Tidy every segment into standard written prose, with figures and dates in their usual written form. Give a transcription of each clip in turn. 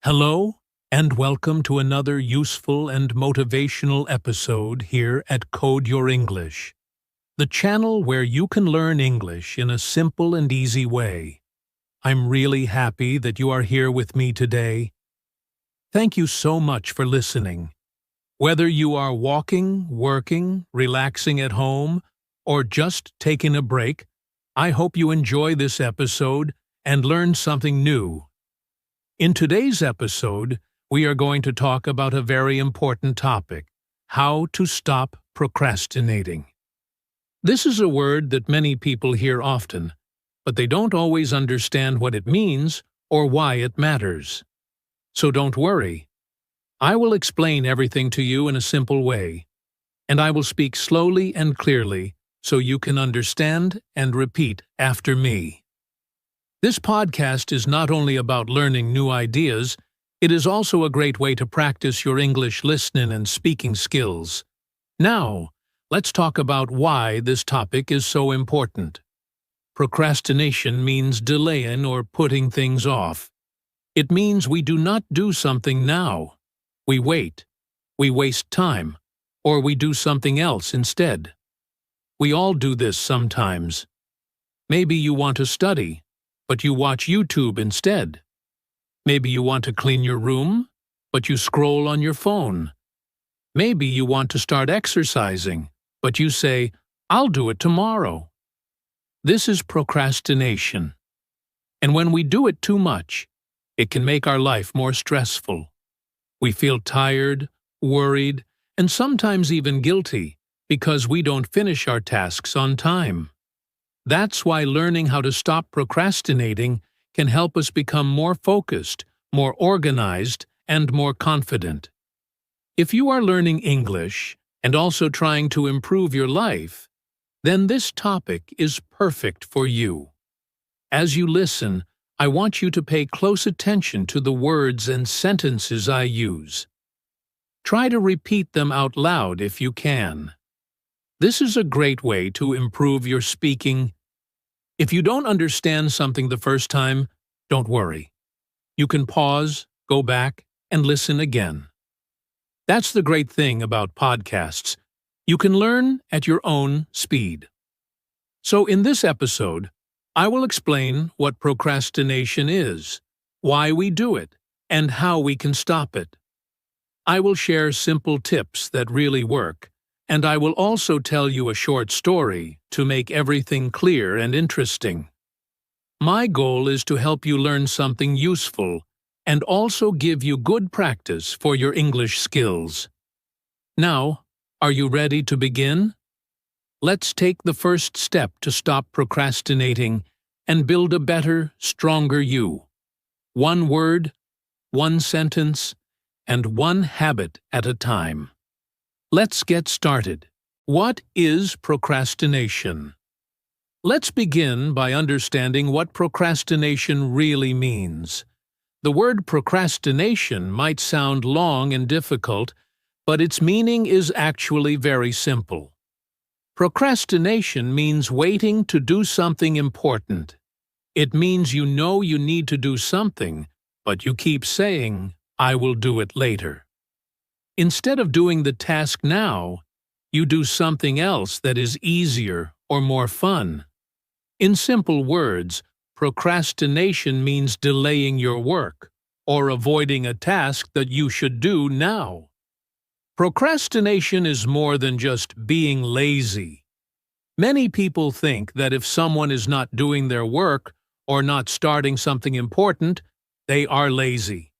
Hello, and welcome to another useful and motivational episode here at Code Your English, the channel where you can learn English in a simple and easy way. I'm really happy that you are here with me today. Thank you so much for listening. Whether you are walking, working, relaxing at home, or just taking a break, I hope you enjoy this episode and learn something new. In today's episode, we are going to talk about a very important topic: how to stop procrastinating. This is a word that many people hear often, but they don't always understand what it means or why it matters. So don't worry. I will explain everything to you in a simple way, and I will speak slowly and clearly so you can understand and repeat after me. This podcast is not only about learning new ideas, it is also a great way to practice your English listening and speaking skills. Now, let's talk about why this topic is so important. Procrastination means delaying or putting things off. It means we do not do something now. We wait, we waste time, or we do something else instead. We all do this sometimes. Maybe you want to study, but you watch YouTube instead. Maybe you want to clean your room, but you scroll on your phone. Maybe you want to start exercising, but you say, "I'll do it tomorrow." This is procrastination. And when we do it too much, it can make our life more stressful. We feel tired, worried, and sometimes even guilty because we don't finish our tasks on time. That's why learning how to stop procrastinating can help us become more focused, more organized, and more confident. If you are learning English and also trying to improve your life, then this topic is perfect for you. As you listen, I want you to pay close attention to the words and sentences I use. Try to repeat them out loud if you can. This is a great way to improve your speaking. If you don't understand something the first time, don't worry. You can pause, go back, and listen again. That's the great thing about podcasts. You can learn at your own speed. So in this episode, I will explain what procrastination is, why we do it, and how we can stop it. I will share simple tips that really work, and I will also tell you a short story to make everything clear and interesting. My goal is to help you learn something useful and also give you good practice for your English skills. Now, are you ready to begin? Let's take the first step to stop procrastinating and build a better, stronger you. One word, one sentence, and one habit at a time. Let's get started. What is procrastination? Let's begin by understanding what procrastination really means. The word procrastination might sound long and difficult, but its meaning is actually very simple. Procrastination means waiting to do something important. It means you know you need to do something, but you keep saying, "I will do it later." Instead of doing the task now, you do something else that is easier or more fun. In simple words, procrastination means delaying your work or avoiding a task that you should do now. Procrastination is more than just being lazy. Many people think that if someone is not doing their work or not starting something important, they are lazy.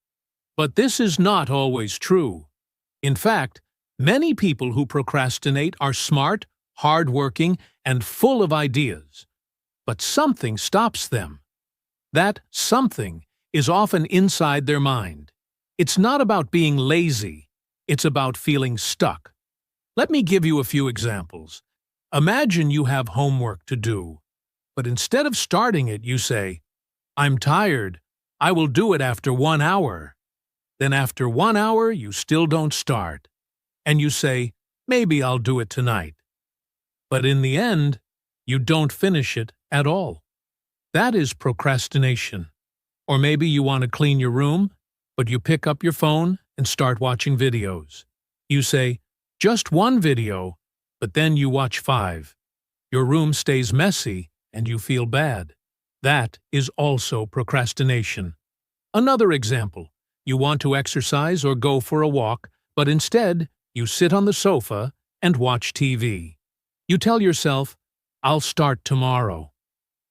But this is not always true. In fact, many people who procrastinate are smart, hardworking, and full of ideas. But something stops them. That something is often inside their mind. It's not about being lazy, it's about feeling stuck. Let me give you a few examples. Imagine you have homework to do, but instead of starting it, you say, "I'm tired, I will do it after 1 hour." Then after 1 hour, you still don't start. And you say, "Maybe I'll do it tonight." But in the end, you don't finish it at all. That is procrastination. Or maybe you want to clean your room, but you pick up your phone and start watching videos. You say, just one video, but then you watch 5. Your room stays messy and you feel bad. That is also procrastination. Another example, you want to exercise or go for a walk, but instead you sit on the sofa and watch TV. You tell yourself, I'll start tomorrow.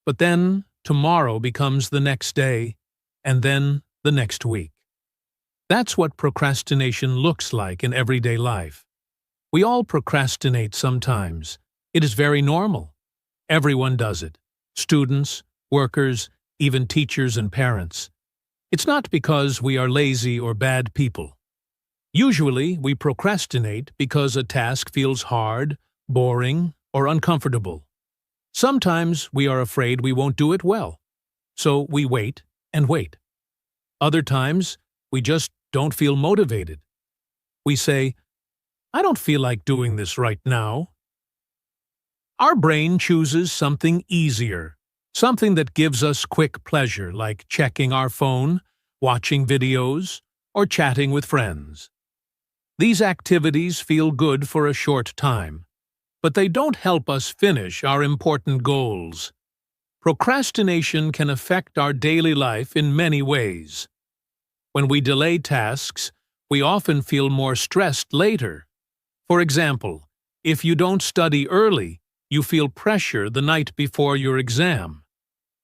But then tomorrow becomes the next day, and then the next week. That's what procrastination looks like in everyday life. We all procrastinate sometimes. It is very normal. Everyone does it. Students, workers, even teachers and parents. It's not because we are lazy or bad people. Usually, we procrastinate because a task feels hard, boring, or uncomfortable. Sometimes we are afraid we won't do it well, so we wait and wait. Other times, we just don't feel motivated. We say, I don't feel like doing this right now. Our brain chooses something easier, something that gives us quick pleasure, like checking our phone, watching videos, or chatting with friends. These activities feel good for a short time, but they don't help us finish our important goals. Procrastination can affect our daily life in many ways. When we delay tasks, we often feel more stressed later. For example, if you don't study early, you feel pressure the night before your exam.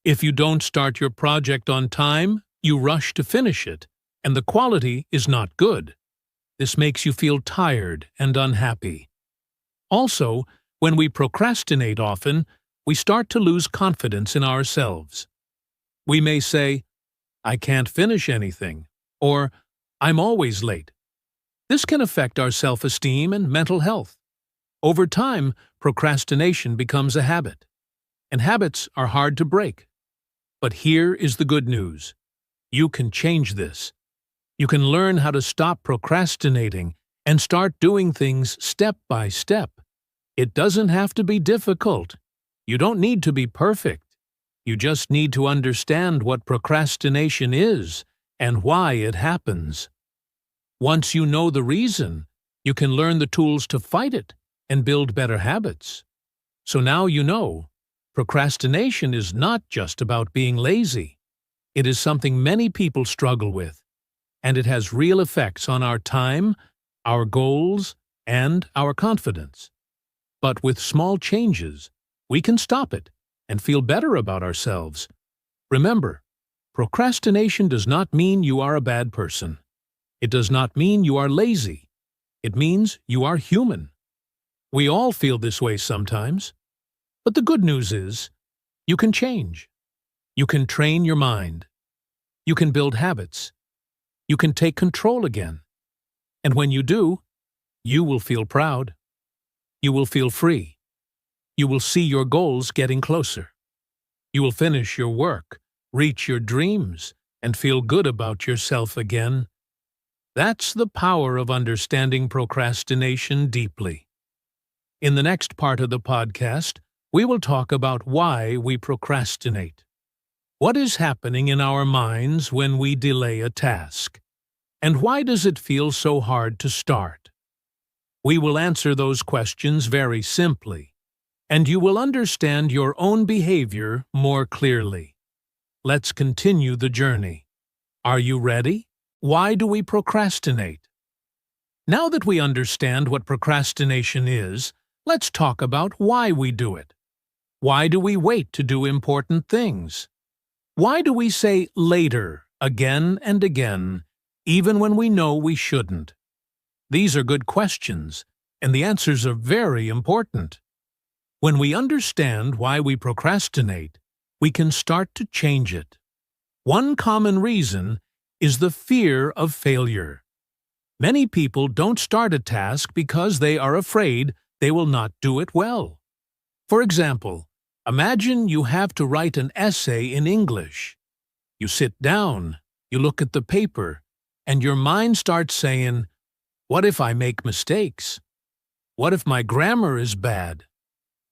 If you don't start your project on time, you rush to finish it, and the quality is not good. This makes you feel tired and unhappy. Also, when we procrastinate often, we start to lose confidence in ourselves. We may say, I can't finish anything, or I'm always late. This can affect our self-esteem and mental health. Over time, procrastination becomes a habit, and habits are hard to break. But here is the good news. You can change this. You can learn how to stop procrastinating and start doing things step by step. It doesn't have to be difficult. You don't need to be perfect. You just need to understand what procrastination is and why it happens. Once you know the reason, you can learn the tools to fight it and build better habits. So now you know, procrastination is not just about being lazy. It is something many people struggle with, and it has real effects on our time, our goals, and our confidence. But with small changes, we can stop it and feel better about ourselves. Remember, procrastination does not mean you are a bad person. It does not mean you are lazy. It means you are human. We all feel this way sometimes. But the good news is, you can change. You can train your mind. You can build habits. You can take control again. And when you do, you will feel proud. You will feel free. You will see your goals getting closer. You will finish your work, reach your dreams, and feel good about yourself again. That's the power of understanding procrastination deeply. In the next part of the podcast, we will talk about why we procrastinate. What is happening in our minds when we delay a task? And why does it feel so hard to start? We will answer those questions very simply, and you will understand your own behavior more clearly. Let's continue the journey. Are you ready? Why do we procrastinate? Now that we understand what procrastination is, let's talk about why we do it. Why do we wait to do important things? Why do we say later again and again, even when we know we shouldn't? These are good questions, and the answers are very important. When we understand why we procrastinate, we can start to change it. One common reason is the fear of failure. Many people don't start a task because they are afraid they will not do it well. For example, imagine you have to write an essay in English. You sit down, you look at the paper, and your mind starts saying, what if I make mistakes? What if my grammar is bad?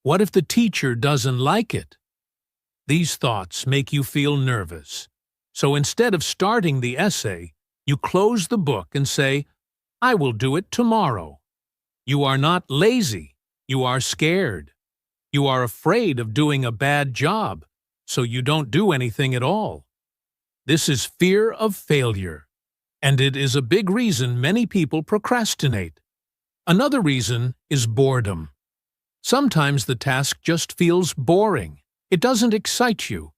What if the teacher doesn't like it? These thoughts make you feel nervous. So instead of starting the essay, You close the book and say, "I will do it tomorrow." You are not lazy. You are scared. You are afraid of doing a bad job, so you don't do anything at all. This is fear of failure, and it is a big reason many people procrastinate. Another reason is boredom. Sometimes the task just feels boring. It doesn't excite you.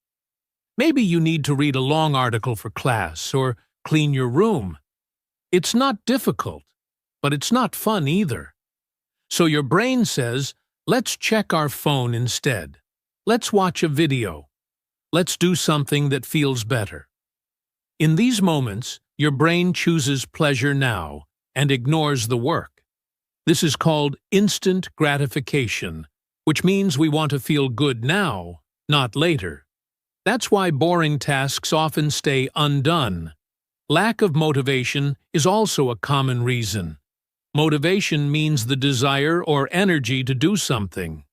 Maybe you need to read a long article for class or clean your room. It's not difficult, but it's not fun either. So your brain says, let's check our phone instead. Let's watch a video. Let's do something that feels better. In these moments, your brain chooses pleasure now and ignores the work. This is called instant gratification, which means we want to feel good now, not later. That's why boring tasks often stay undone. Lack of motivation is also a common reason. Motivation means the desire or energy to do something.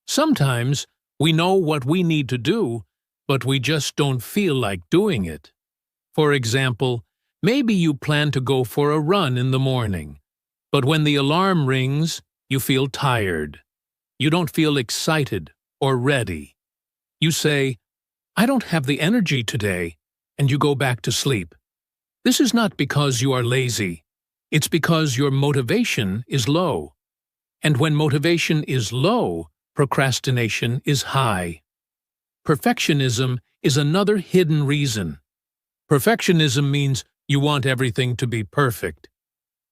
Sometimes we know what we need to do, but we just don't feel like doing it. For example, maybe you plan to go for a run in the morning, but when the alarm rings, you feel tired. You don't feel excited or ready. You say, "I don't have the energy today," and you go back to sleep. This is not because you are lazy. It's because your motivation is low. And when motivation is low, procrastination is high. Perfectionism is another hidden reason. Perfectionism means you want everything to be perfect.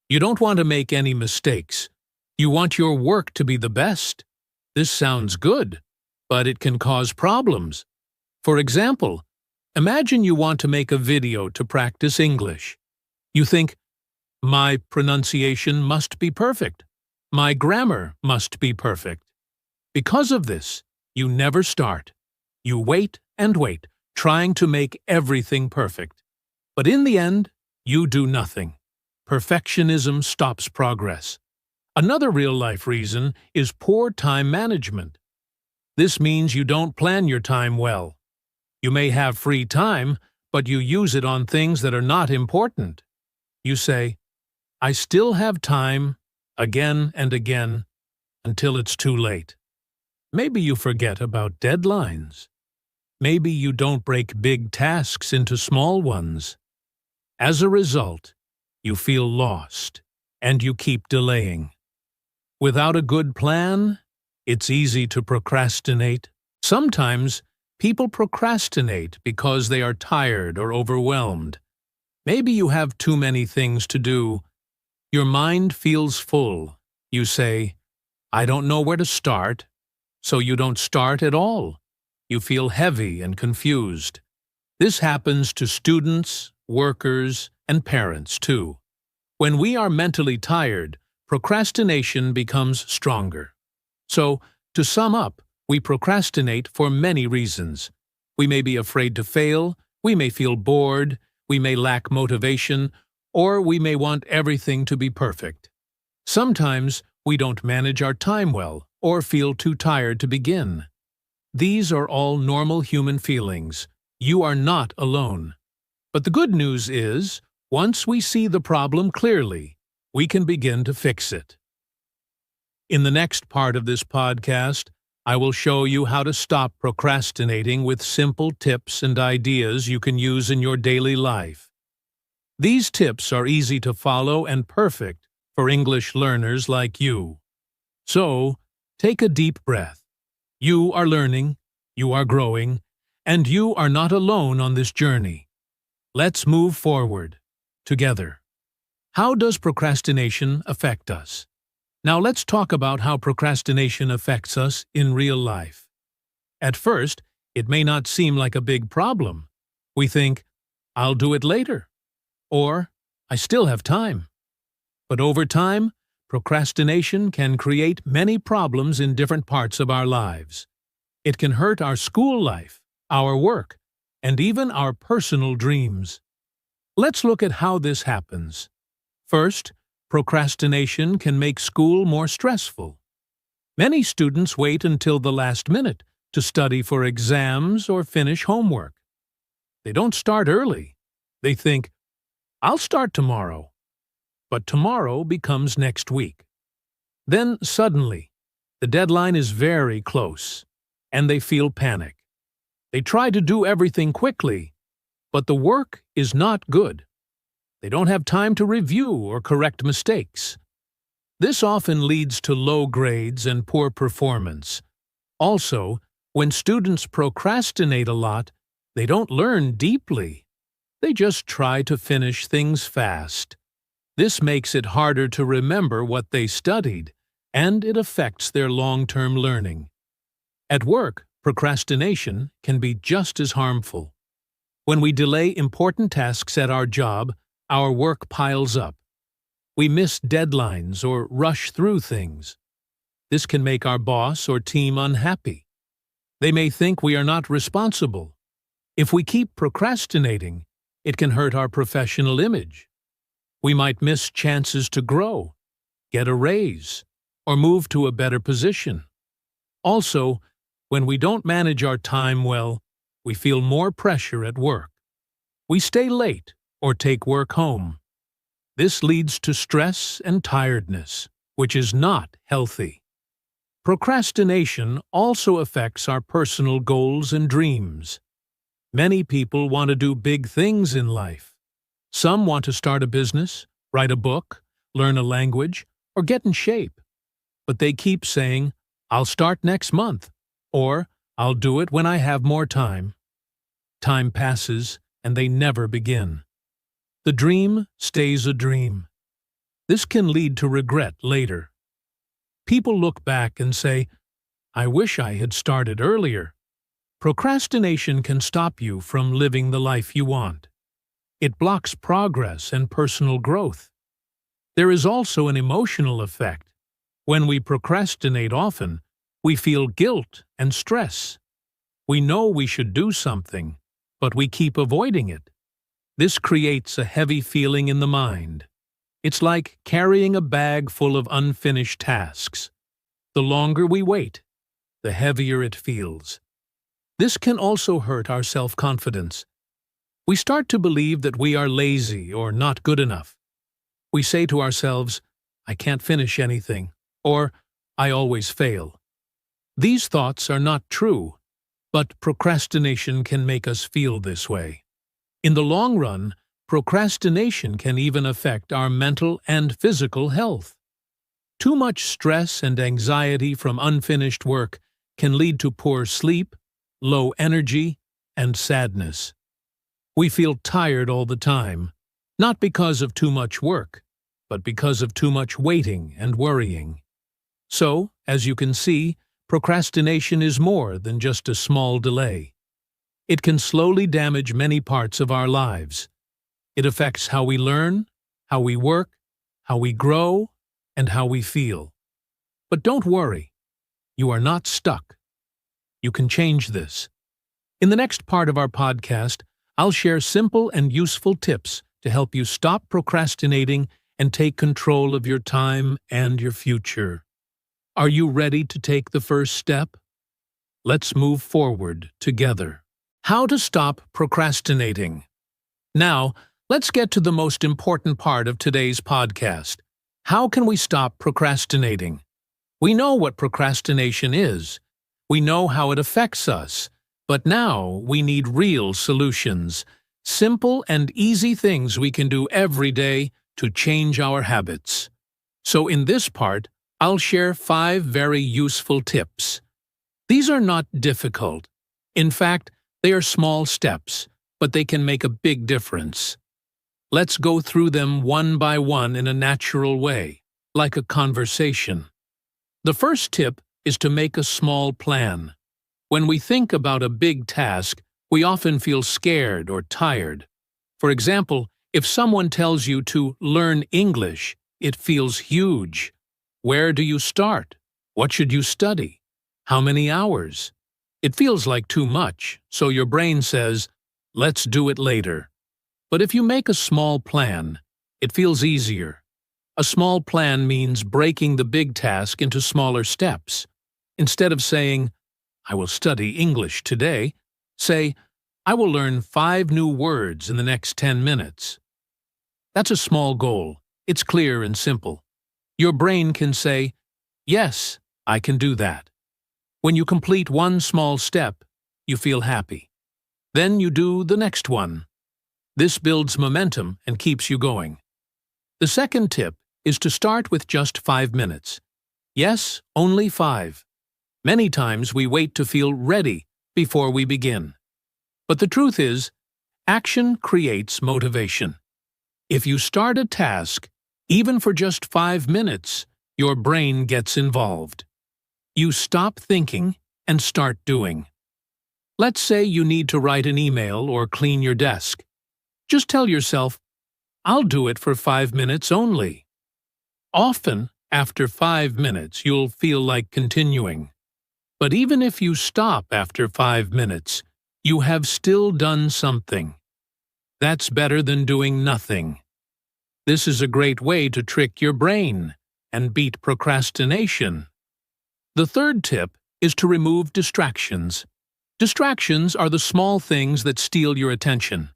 You don't want to make any mistakes. You want your work to be the best. This sounds good, but it can cause problems. For example, imagine you want to make a video to practice English. You think, my pronunciation must be perfect. My grammar must be perfect. Because of this, you never start. You wait and wait, trying to make everything perfect. But in the end, you do nothing. Perfectionism stops progress. Another real-life reason is poor time management. This means you don't plan your time well. You may have free time, but you use it on things that are not important. You say, "I still have time," again and again, until it's too late. Maybe you forget about deadlines. Maybe you don't break big tasks into small ones. As a result, you feel lost, and you keep delaying. Without a good plan, it's easy to procrastinate. Sometimes, people procrastinate because they are tired or overwhelmed. Maybe you have too many things to do. Your mind feels full. You say, "I don't know where to start," so you don't start at all. You feel heavy and confused. This happens to students, workers, and parents too. When we are mentally tired, procrastination becomes stronger. So, to sum up, we procrastinate for many reasons. We may be afraid to fail, we may feel bored, we may lack motivation, or we may want everything to be perfect. Sometimes we don't manage our time well or feel too tired to begin. These are all normal human feelings. You are not alone. But the good news is, once we see the problem clearly, we can begin to fix it. In the next part of this podcast, I will show you how to stop procrastinating with simple tips and ideas you can use in your daily life. These tips are easy to follow and perfect for English learners like you. So, take a deep breath. You are learning, you are growing, and you are not alone on this journey. Let's move forward, together. How does procrastination affect us? Now let's talk about how procrastination affects us in real life. At first, it may not seem like a big problem. We think, "I'll do it later," or "I still have time." But over time, procrastination can create many problems in different parts of our lives. It can hurt our school life, our work, and even our personal dreams. Let's look at how this happens. First, procrastination can make school more stressful. Many students wait until the last minute to study for exams or finish homework. They don't start early. They think, I'll start tomorrow. But tomorrow becomes next week. Then suddenly, the deadline is very close, and they feel panic. They try to do everything quickly, but the work is not good. They don't have time to review or correct mistakes. This often leads to low grades and poor performance. Also, when students procrastinate a lot, they don't learn deeply. They just try to finish things fast. This makes it harder to remember what they studied, and it affects their long-term learning. At work, procrastination can be just as harmful. When we delay important tasks at our job, our work piles up. We miss deadlines or rush through things. This can make our boss or team unhappy. They may think we are not responsible. If we keep procrastinating, it can hurt our professional image. We might miss chances to grow, get a raise, or move to a better position. Also, when we don't manage our time well, we feel more pressure at work. We stay late or take work home. This leads to stress and tiredness, which is not healthy. Procrastination also affects our personal goals and dreams. Many people want to do big things in life. Some want to start a business, write a book, learn a language, or get in shape. But they keep saying, "I'll start next month," or "I'll do it when I have more time." Time passes, and they never begin. The dream stays a dream. This can lead to regret later. People look back and say, "I wish I had started earlier." Procrastination can stop you from living the life you want. It blocks progress and personal growth. There is also an emotional effect. When we procrastinate often, we feel guilt and stress. We know we should do something, but we keep avoiding it. This creates a heavy feeling in the mind. It's like carrying a bag full of unfinished tasks. The longer we wait, the heavier it feels. This can also hurt our self-confidence. We start to believe that we are lazy or not good enough. We say to ourselves, "I can't finish anything," or "I always fail." These thoughts are not true, but procrastination can make us feel this way. In the long run, procrastination can even affect our mental and physical health. Too much stress and anxiety from unfinished work can lead to poor sleep, low energy, and sadness. We feel tired all the time, not because of too much work, but because of too much waiting and worrying. So, as you can see, procrastination is more than just a small delay. It can slowly damage many parts of our lives. It affects how we learn, how we work, how we grow, and how we feel. But don't worry, you are not stuck. You can change this. In the next part of our podcast, I'll share simple and useful tips to help you stop procrastinating and take control of your time and your future. Are you ready to take the first step? Let's move forward together. How to stop procrastinating. Now, let's get to the most important part of today's podcast. How can we stop procrastinating? We know what procrastination is. We know how it affects us. But now we need real solutions. Simple and easy things we can do every day to change our habits. So in this part, I'll share 5 very useful tips. These are not difficult. In fact, they are small steps, but they can make a big difference. Let's go through them one by one in a natural way, like a conversation. The first tip is to make a small plan. When we think about a big task, we often feel scared or tired. For example, if someone tells you to learn English, it feels huge. Where do you start? What should you study? How many hours? It feels like too much, so your brain says, "Let's do it later." But if you make a small plan, it feels easier. A small plan means breaking the big task into smaller steps. Instead of saying, "I will study English today," say, "I will learn 5 new words in the next 10 minutes." That's a small goal. It's clear and simple. Your brain can say, "Yes, I can do that." When you complete one small step, you feel happy. Then you do the next one. This builds momentum and keeps you going. The second tip is to start with just 5 minutes. Yes, only 5. Many times we wait to feel ready before we begin. But the truth is, action creates motivation. If you start a task, even for just 5 minutes, your brain gets involved. You stop thinking and start doing. Let's say you need to write an email or clean your desk. Just tell yourself, "I'll do it for 5 minutes only." Often, after 5 minutes, you'll feel like continuing. But even if you stop after 5 minutes, you have still done something. That's better than doing nothing. This is a great way to trick your brain and beat procrastination. The third tip is to remove distractions. Distractions are the small things that steal your attention.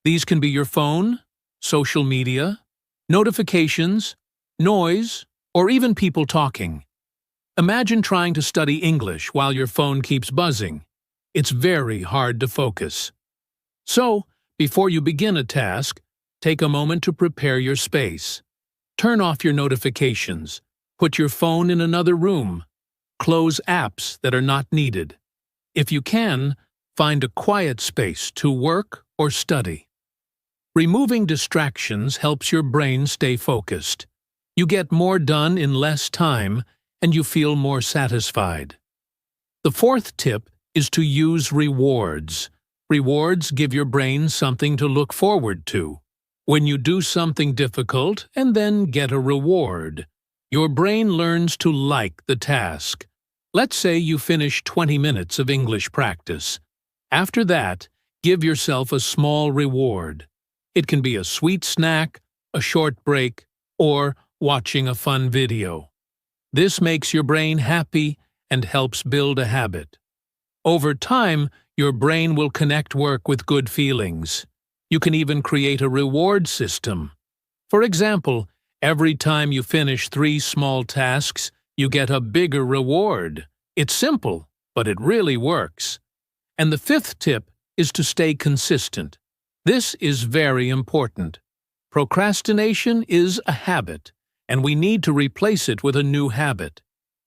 These can be your phone, social media, notifications, noise, or even people talking. Imagine trying to study English while your phone keeps buzzing. It's very hard to focus. So, before you begin a task, take a moment to prepare your space. Turn off your notifications. Put your phone in another room. Close apps that are not needed. If you can, find a quiet space to work or study. Removing distractions helps your brain stay focused. You get more done in less time, and you feel more satisfied. The fourth tip is to use rewards. Rewards give your brain something to look forward to. When you do something difficult and then get a reward, your brain learns to like the task. Let's say you finish 20 minutes of English practice. After that, give yourself a small reward. It can be a sweet snack, a short break, or watching a fun video. This makes your brain happy and helps build a habit. Over time, your brain will connect work with good feelings. You can even create a reward system. For example, every time you finish 3 small tasks, you get a bigger reward. It's simple, but it really works. And the fifth tip is to stay consistent. This is very important. Procrastination is a habit, and we need to replace it with a new habit.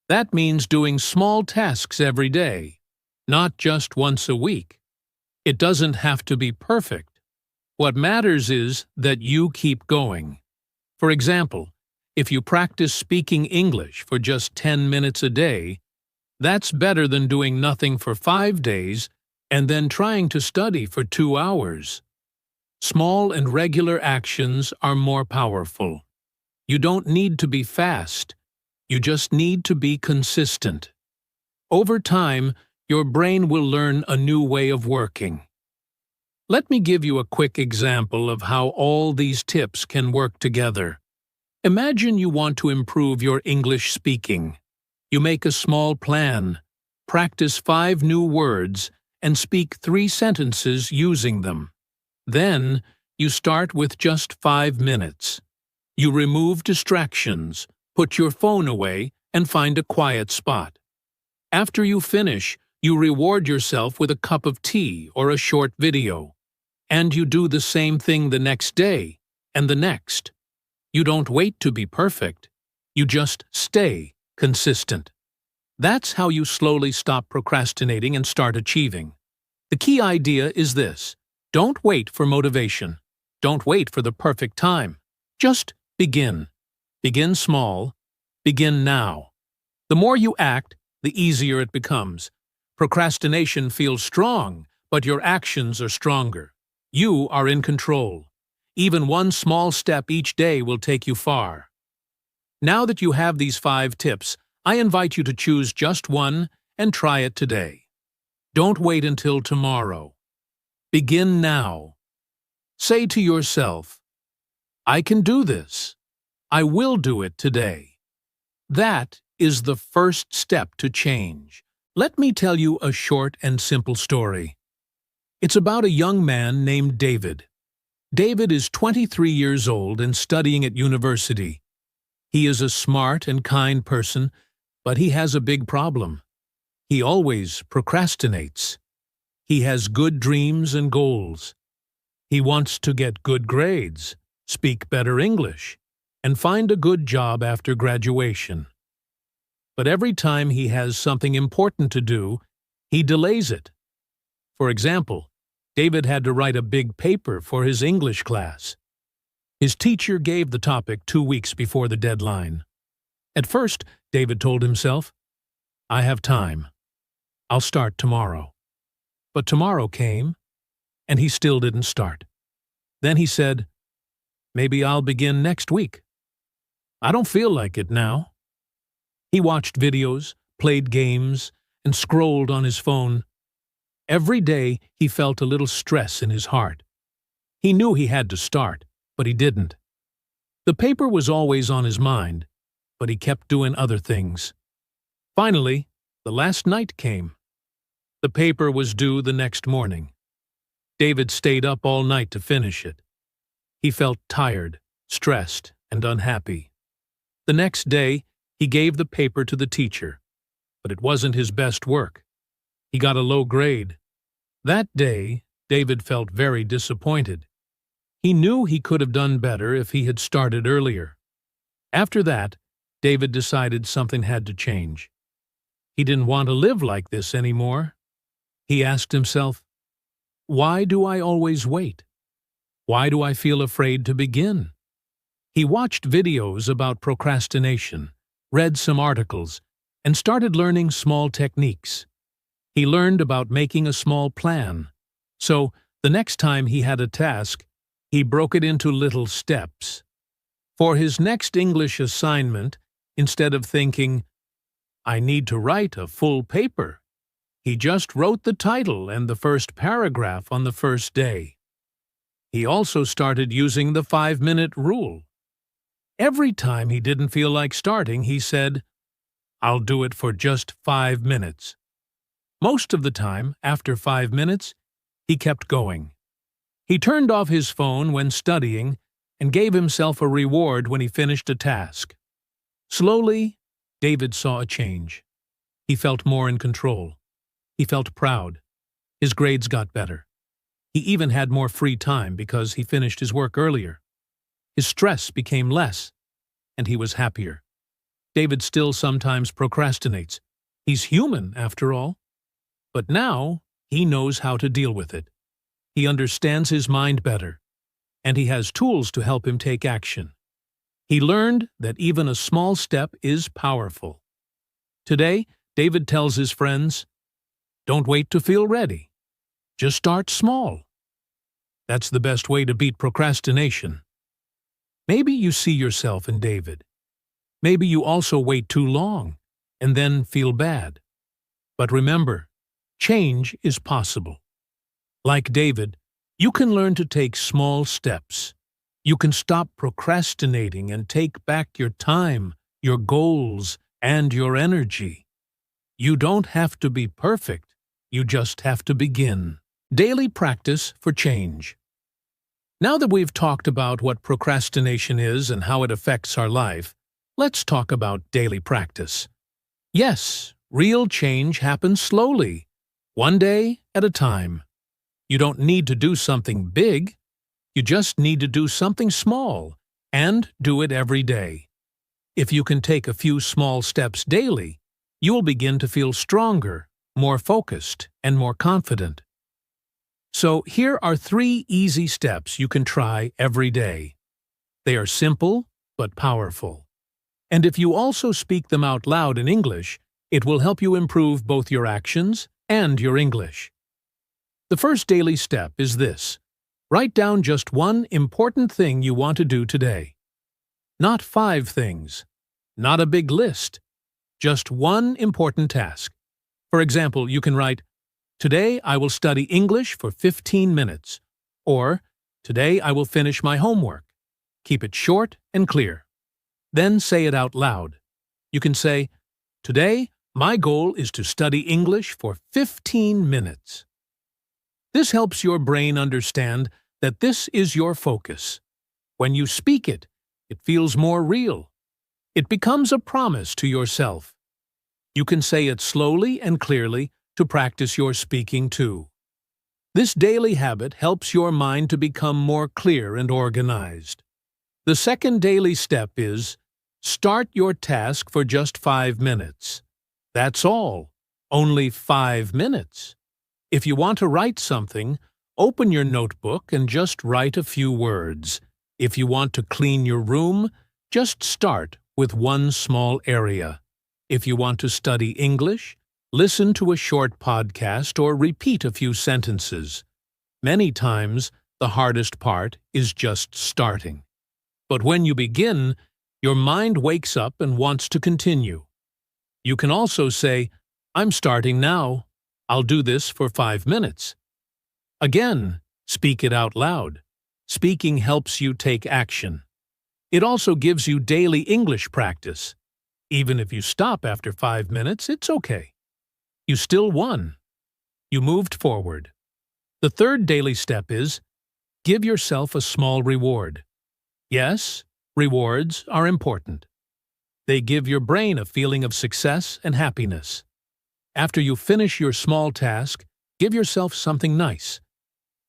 That means doing small tasks every day, not just once a week. It doesn't have to be perfect. What matters is that you keep going. For example, if you practice speaking English for just 10 minutes a day, that's better than doing nothing for 5 days and then trying to study for 2 hours. Small and regular actions are more powerful. You don't need to be fast. You just need to be consistent. Over time, your brain will learn a new way of working. Let me give you a quick example of how all these tips can work together. Imagine you want to improve your English speaking. You make a small plan, practice 5 new words, and speak 3 sentences using them. Then, you start with just 5 minutes. You remove distractions, put your phone away, and find a quiet spot. After you finish, you reward yourself with a cup of tea or a short video. And you do the same thing the next day, and the next. You don't wait to be perfect. You just stay consistent. That's how you slowly stop procrastinating and start achieving. The key idea is this: don't wait for motivation. Don't wait for the perfect time. Just begin. Begin small. Begin now. The more you act, the easier it becomes. Procrastination feels strong, but your actions are stronger. You are in control. Even one small step each day will take you far. Now that you have these 5 tips, I invite you to choose just one and try it today. Don't wait until tomorrow. Begin now. Say to yourself, "I can do this. I will do it today." That is the first step to change. Let me tell you a short and simple story. It's about a young man named David. David is 23 years old and studying at university. He is a smart and kind person, but he has a big problem. He always procrastinates. He has good dreams and goals. He wants to get good grades, speak better English, and find a good job after graduation. But every time he has something important to do, he delays it. For example, David had to write a big paper for his English class. His teacher gave the topic 2 weeks before the deadline. At first, David told himself, "I have time. I'll start tomorrow." But tomorrow came, and he still didn't start. Then he said, "Maybe I'll begin next week. I don't feel like it now." He watched videos, played games, and scrolled on his phone. Every day he felt a little stress in his heart. He knew he had to start, but he didn't. The paper was always on his mind, but he kept doing other things. Finally, the last night came. The paper was due the next morning. David stayed up all night to finish it. He felt tired, stressed, and unhappy. The next day, he gave the paper to the teacher, but it wasn't his best work. He got a low grade. That day, David felt very disappointed. He knew he could have done better if he had started earlier. After that, David decided something had to change. He didn't want to live like this anymore. He asked himself, "Why do I always wait? Why do I feel afraid to begin?" He watched videos about procrastination, read some articles, and started learning small techniques. He learned about making a small plan. So, the next time he had a task, he broke it into little steps. For his next English assignment, instead of thinking, "I need to write a full paper," he just wrote the title and the first paragraph on the first day. He also started using the 5-minute rule. Every time he didn't feel like starting, he said, "I'll do it for just 5 minutes." Most of the time, after 5 minutes, he kept going. He turned off his phone when studying and gave himself a reward when he finished a task. Slowly, David saw a change. He felt more in control. He felt proud. His grades got better. He even had more free time because he finished his work earlier. His stress became less, and he was happier. David still sometimes procrastinates. He's human, after all. But now, he knows how to deal with it. He understands his mind better, and he has tools to help him take action. He learned that even a small step is powerful. Today, David tells his friends, "Don't wait to feel ready. Just start small." That's the best way to beat procrastination. Maybe you see yourself in David. Maybe you also wait too long and then feel bad. But remember, change is possible. Like David, you can learn to take small steps. You can stop procrastinating and take back your time, your goals, and your energy. You don't have to be perfect. You just have to begin. Daily practice for change. Now that we've talked about what procrastination is and how it affects our life, let's talk about daily practice. Yes, real change happens slowly, one day at a time. You don't need to do something big. You just need to do something small, and do it every day. If you can take a few small steps daily, you will begin to feel stronger, more focused, and more confident. So here are 3 easy steps you can try every day. They are simple but powerful. And if you also speak them out loud in English, it will help you improve both your actions and your English. The first daily step is this. Write down just one important thing you want to do today. Not 5 things. Not a big list. Just one important task. For example, you can write, "Today I will study English for 15 minutes." Or, "Today I will finish my homework." Keep it short and clear. Then say it out loud. You can say, "Today, my goal is to study English for 15 minutes." This helps your brain understand that this is your focus. When you speak it, it feels more real. It becomes a promise to yourself. You can say it slowly and clearly to practice your speaking too. This daily habit helps your mind to become more clear and organized. The second daily step is, start your task for just 5 minutes. That's all. Only 5 minutes. If you want to write something, open your notebook and just write a few words. If you want to clean your room, just start with one small area. If you want to study English, listen to a short podcast or repeat a few sentences. Many times, the hardest part is just starting. But when you begin, your mind wakes up and wants to continue. You can also say, I'm starting now. I'll do this for 5 minutes. Again, speak it out loud. Speaking helps you take action. It also gives you daily English practice. Even if you stop after 5 minutes, it's okay. You still won. You moved forward. The third daily step is, give yourself a small reward. Yes, rewards are important. They give your brain a feeling of success and happiness. After you finish your small task, give yourself something nice.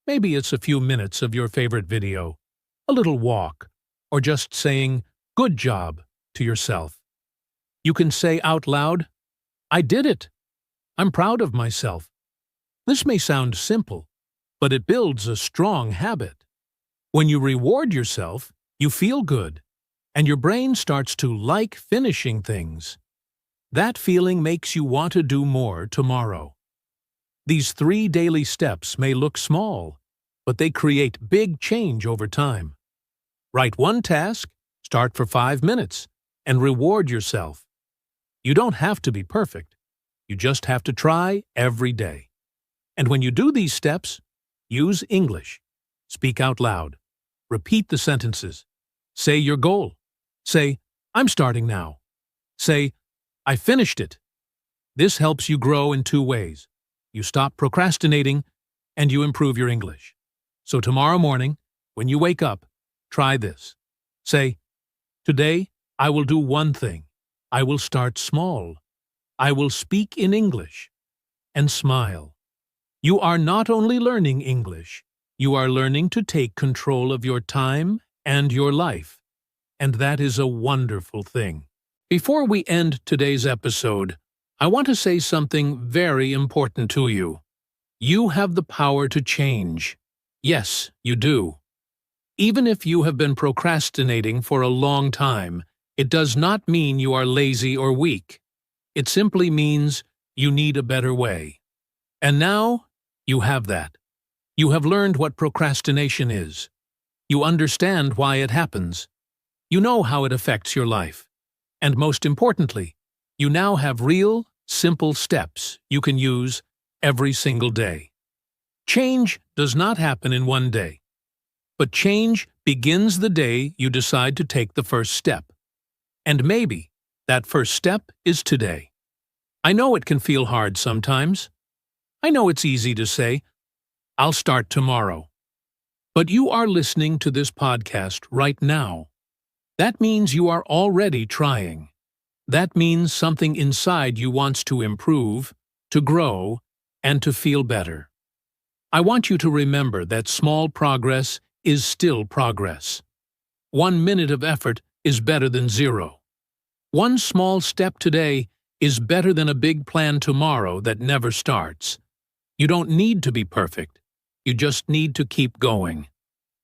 Maybe it's a few minutes of your favorite video, a little walk, or just saying, "Good job," to yourself. You can say out loud, "I did it. I'm proud of myself." This may sound simple, but it builds a strong habit. When you reward yourself, you feel good, and your brain starts to like finishing things. That feeling makes you want to do more tomorrow. These 3 daily steps may look small, but they create big change over time. Write one task, start for 5 minutes, and reward yourself. You don't have to be perfect. You just have to try every day. And when you do these steps, use English. Speak out loud. Repeat the sentences. Say your goal. Say, "I'm starting now." Say, "I finished it." This helps you grow in 2 ways. You stop procrastinating, and you improve your English. So tomorrow morning, when you wake up, try this. Say, "Today, I will do one thing. I will start small. I will speak in English." And smile. You are not only learning English, you are learning to take control of your time and your life. And that is a wonderful thing. Before we end today's episode, I want to say something very important to you. You have the power to change. Yes, you do. Even if you have been procrastinating for a long time, it does not mean you are lazy or weak. It simply means you need a better way. And now, you have that. You have learned what procrastination is. You understand why it happens. You know how it affects your life. And most importantly, you now have real, simple steps you can use every single day. Change does not happen in one day. But change begins the day you decide to take the first step. And maybe that first step is today. I know it can feel hard sometimes. I know it's easy to say, "I'll start tomorrow." But you are listening to this podcast right now. That means you are already trying. That means something inside you wants to improve, to grow, and to feel better. I want you to remember that small progress is still progress. 1 minute of effort is better than 0. One small step today is better than a big plan tomorrow that never starts. You don't need to be perfect. You just need to keep going.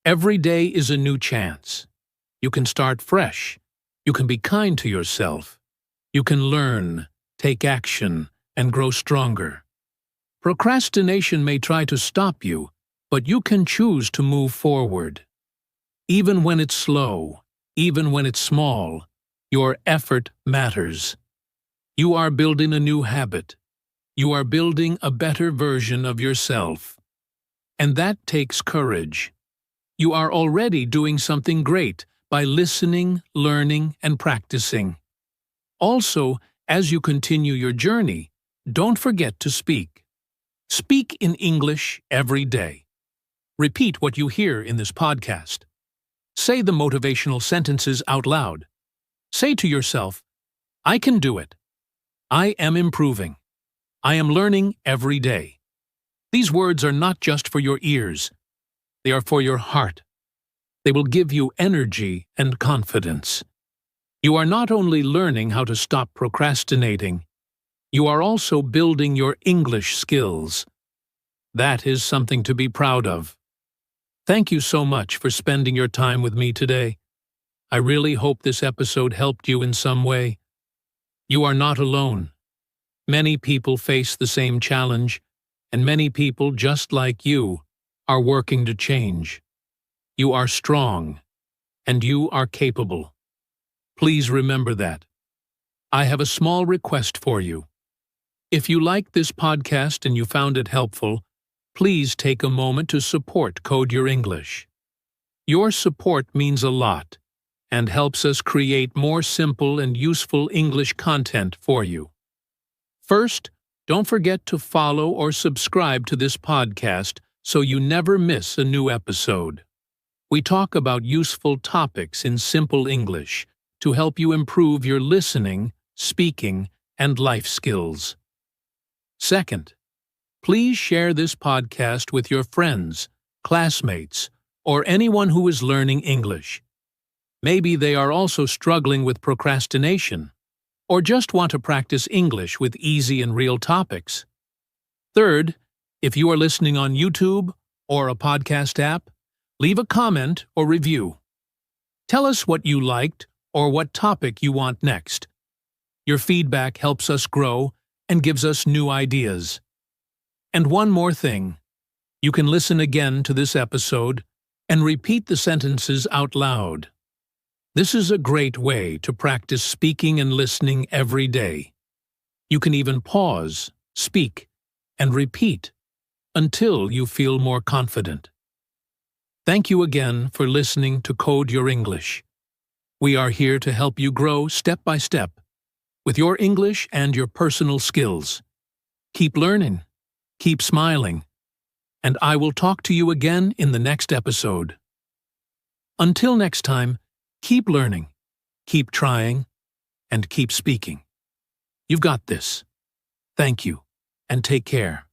Every day is a new chance. You can start fresh. You can be kind to yourself. You can learn, take action, and grow stronger. Procrastination may try to stop you, but you can choose to move forward. Even when it's slow, even when it's small, your effort matters. You are building a new habit. You are building a better version of yourself. And that takes courage. You are already doing something great by listening, learning, and practicing. Also, as you continue your journey, don't forget to speak. Speak in English every day. Repeat what you hear in this podcast. Say the motivational sentences out loud. Say to yourself, I can do it. I am improving. I am learning every day. These words are not just for your ears. They are for your heart. They will give you energy and confidence. You are not only learning how to stop procrastinating, you are also building your English skills. That is something to be proud of. Thank you so much for spending your time with me today. I really hope this episode helped you in some way. You are not alone. Many people face the same challenge, and many people just like you are working to change. You are strong, and you are capable. Please remember that. I have a small request for you. If you liked this podcast and you found it helpful, please take a moment to support Code Your English. Your support means a lot and helps us create more simple and useful English content for you. First, don't forget to follow or subscribe to this podcast so you never miss a new episode. We talk about useful topics in simple English to help you improve your listening, speaking, and life skills. Second, please share this podcast with your friends, classmates, or anyone who is learning English. Maybe they are also struggling with procrastination, or just want to practice English with easy and real topics. Third, if you are listening on YouTube or a podcast app, leave a comment or review. Tell us what you liked or what topic you want next. Your feedback helps us grow and gives us new ideas. And one more thing, you can listen again to this episode and repeat the sentences out loud. This is a great way to practice speaking and listening every day. You can even pause, speak, and repeat until you feel more confident. Thank you again for listening to Code Your English. We are here to help you grow step by step with your English and your personal skills. Keep learning, keep smiling, and I will talk to you again in the next episode. Until next time, keep learning, keep trying, and keep speaking. You've got this. Thank you, and take care.